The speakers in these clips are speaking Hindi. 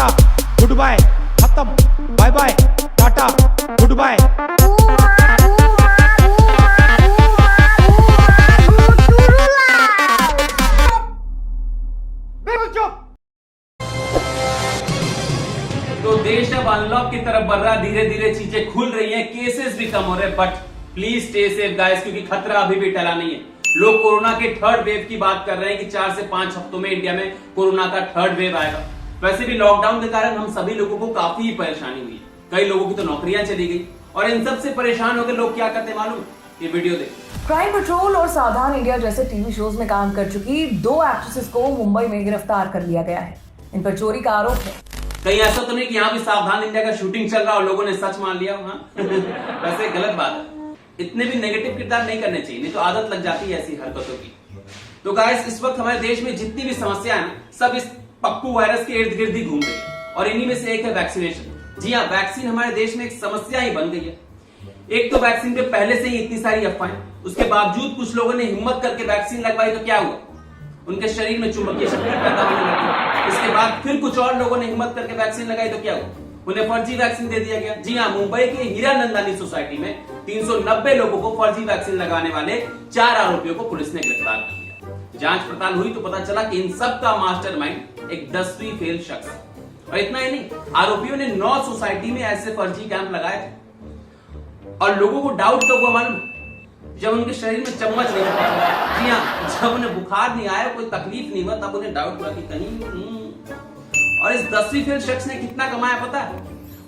टाटा गुड बाय, खत्म bye bye, tata goodbye. तो देश अब अनलॉक की तरफ बढ़ रहा है, धीरे धीरे चीजें खुल रही हैं, केसेस भी कम हो रहे हैं, but please stay safe guys, क्योंकि खतरा अभी भी टला नहीं है। लोग कोरोना के थर्ड वेव की बात कर रहे हैं कि 4 से 5 हफ्तों में इंडिया में कोरोना का थर्ड वेव आएगा। वैसे भी लॉकडाउन के कारण हम सभी लोगों को काफी परेशानी हुई, कई लोगों की तो नौकरियां चली गई, और इन सब से परेशान होकर लोग क्या करते मालूम, ये वीडियो देखो। क्राइम पेट्रोल और सावधान इंडिया जैसे टीवी शोज में काम कर चुकी 2 एक्ट्रेसेस को मुंबई में गिरफ्तार कर लिया गया है। इन पर चोरी का आरोप है। कहीं ऐसा तो नहीं कि यहाँ भी सावधान इंडिया का शूटिंग चल रहा और लोगों ने सच मान लिया। हाँ वैसे गलत बात है, इतने भी नेगेटिव किरदार नहीं करने चाहिए, नहीं तो आदत लग जाती है ऐसी हरकतों की। तो गाइस इस वक्त हमारे देश में जितनी भी समस्या है सब इस पप्पू वायरस के इर्द गिर्द ही घूम रही है, और इन्हीं में से एक है वैक्सीनेशन। जी हाँ, वैक्सीन हमारे देश में एक समस्या ही बन गई है। एक तो वैक्सीन पे पहले से ही इतनी सारी अफवाहें, उसके बावजूद कुछ लोगों ने हिम्मत करके वैक्सीन लगवाई, तो क्या हुआ, उनके शरीर में चुंबकीय शक्ति पैदा होने लगी। इसके बाद फिर कुछ और लोगों ने हिम्मत करके वैक्सीन लगाई, तो क्या हुआ, उन्हें फर्जी वैक्सीन दे दिया गया। जी हाँ, मुंबई के हीरानंदानी सोसाइटी में 390 लोगों को फर्जी वैक्सीन लगाने वाले 4 आरोपियों को पुलिस ने गिरफ्तार कर लिया। जांच पड़ताल हुई तो पता चला कि इन सब का मास्टरमाइंड एक 10वीं फेल शख्स है। और इतना ही नहीं, आरोपियों ने 9 सोसाइटी में ऐसे फर्जी कैंप लगाए थे, और लोगों को डाउट कब हुआ मालूम, जब उनके शरीर में चम्मच नहीं था। जी हाँ, जब उन्हें बुखार नहीं आया, कोई तकलीफ नहीं हुआ, तब उन्हें डाउट हुआ कि कहीं। और इस 10वीं फेल शख्स ने कितना कमाया पता है,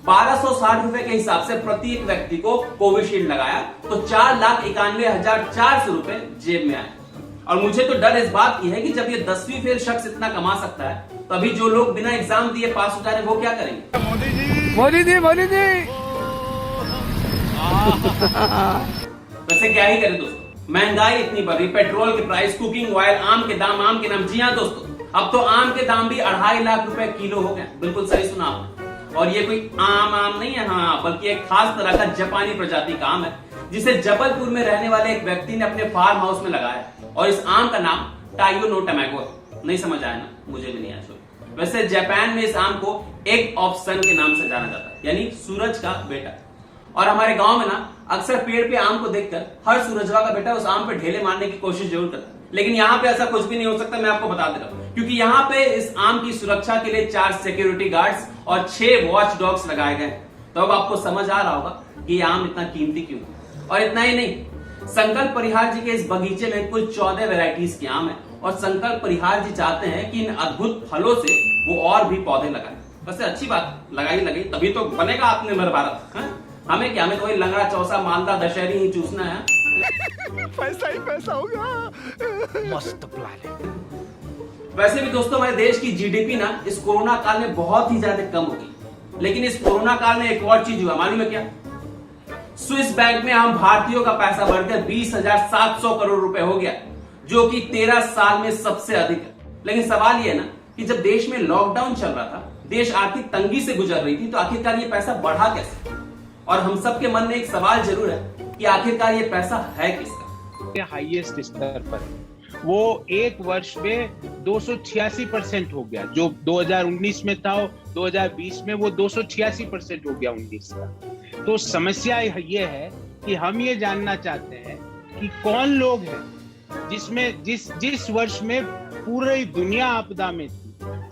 1260 रुपए के हिसाब से प्रति एक व्यक्ति को कोविशील्ड लगाया, तो 4,91,400 रुपए जेब में आए। और मुझे तो डर इस बात की है कि जब ये 10वीं फेल शख्स इतना कमा सकता है, तो अभी जो लोग बिना एग्जाम दिए पास हो जा रहे हैं वो क्या करेंगे। मोदी जी, मोदी जी, मोदी जी। वैसे क्या ही करें दोस्तों, महंगाई इतनी बढ़ रही, पेट्रोल के प्राइस, कुकिंग ऑयल, आम के दाम, आम के नाम। जी हाँ दोस्तों, अब तो आम के दाम भी 2.5 लाख रुपए किलो हो गए। बिल्कुल सही सुना आपने। और ये कोई आम नहीं है, हाँ, बल्कि एक खास तरह का जापानी प्रजाति का आम है, जिसे जबलपुर में रहने वाले एक व्यक्ति ने अपने फार्म हाउस में लगाया। और इस आम का नाम टाइगो नो टोमैटो है। नहीं समझ आया ना, मुझे भी नहीं आया। वैसे जापान में इस आम को एग ऑफ सन के नाम से जाना जाता है, यानी सूरज का बेटा। और हमारे गांव में ना अक्सर पेड़ पे आम को देखकर हर सूरजवा का बेटा उस आम पे ढेले मारने की कोशिश जरूर करता है, लेकिन यहाँ पे ऐसा कुछ भी नहीं हो सकता। मैं आपको बता दे रहा हूँ, क्योंकि यहाँ पे इस आम की सुरक्षा के लिए 4 सिक्योरिटी गार्ड्स और 6 वॉच डॉग्स लगाए गए। तो अब आपको समझ आ रहा होगा कि ये आम इतना कीमती क्यों है। और इतना ही नहीं, संकल्प परिहार जी के इस बगीचे में कुल 14 वेराइटीज के आम है, और संकल्प परिहार जी चाहते हैं कि इन अद्भुत फलों से वो और भी पौधे लगाएं। वैसे अच्छी बात, लगाई तभी तो बनेगा आत्मनिर्भर भारत। हमें क्या, हमें कोई लंगड़ा, चौसा, मालदा, दशहरी ही चूसना है। पैसा ही पैसा होगा। मस्त प्लान है। वैसे भी दोस्तों, हमारे देश की जीडीपी ना इस कोरोना काल में बहुत ही ज्यादा कम हो गई, लेकिन इस कोरोना काल में एक और चीज हुआ, मालूम है क्या, स्विस बैंक में हम भारतीयों का पैसा बढ़कर 20,700 करोड़ रुपए हो गया, जो कि 13 साल में सबसे अधिक है। लेकिन सवाल यह है ना कि जब देश में लॉकडाउन चल रहा था, देश आर्थिक तंगी से गुजर रही थी, तो आखिरकार ये पैसा बढ़ा कैसे। और हम सबके मन में एक सवाल जरूर है कि आखिरकार ये पैसा है किसका। हाईएस्ट स्तर पर है, वो एक वर्ष में 286% हो गया। जो 2019 में था, 2020 में वो 286% हो गया 19 का। तो समस्या ये है कि हम ये जानना चाहते हैं कि कौन लोग हैं जिसमें जिस वर्ष में पूरी दुनिया आपदा में थी,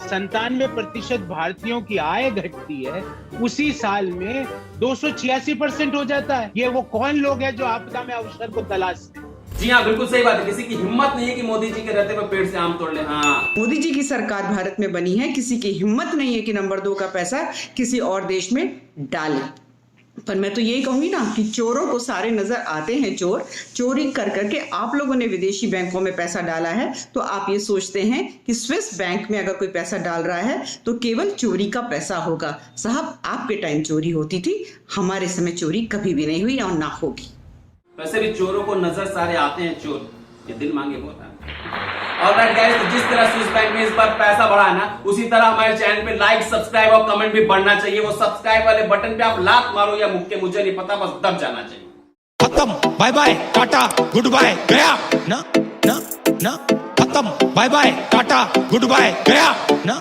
97% भारतीयों की आय घटती है, उसी साल में 286% हो जाता है। ये वो कौन लोग हैं जो आपदा में अवसर को तलाशते हैं। जी हाँ, बिल्कुल सही बात है। किसी की हिम्मत नहीं है कि मोदी जी के रहते हुए पेड़ से आम तोड़ ले। हाँ, मोदी जी की सरकार भारत में बनी है, किसी की हिम्मत नहीं है कि नंबर 2 का पैसा किसी और देश में डाले। पर मैं तो यही कहूंगी ना कि चोरों को सारे नजर आते हैं, चोर चोरी कर करके आप लोगों ने विदेशी बैंकों में पैसा डाला है, तो आप ये सोचते हैं कि स्विस बैंक में अगर कोई पैसा डाल रहा है तो केवल चोरी का पैसा होगा। साहब, आपके टाइम चोरी होती थी, हमारे समय चोरी कभी भी नहीं हुई और ना होगी। वैसे भी चोरों को नजर सारे आते हैं चोर, ये दिल मांगे होता है। ऑलराइट गाइस, तो जिस तरह स्विस बैंक में इस बार पैसा बढ़ा है ना, उसी तरह हमारे चैनल पे लाइक, सब्सक्राइब और कमेंट भी बढ़ना चाहिए। वो सब्सक्राइब वाले बटन पे आप लात मारो या मुक्के, मुझे नहीं पता, बस दब जाना चाहिए। खत्म bye bye, tata goodbye, गया ना ना ना। खत्म bye bye, tata goodbye, गया ना।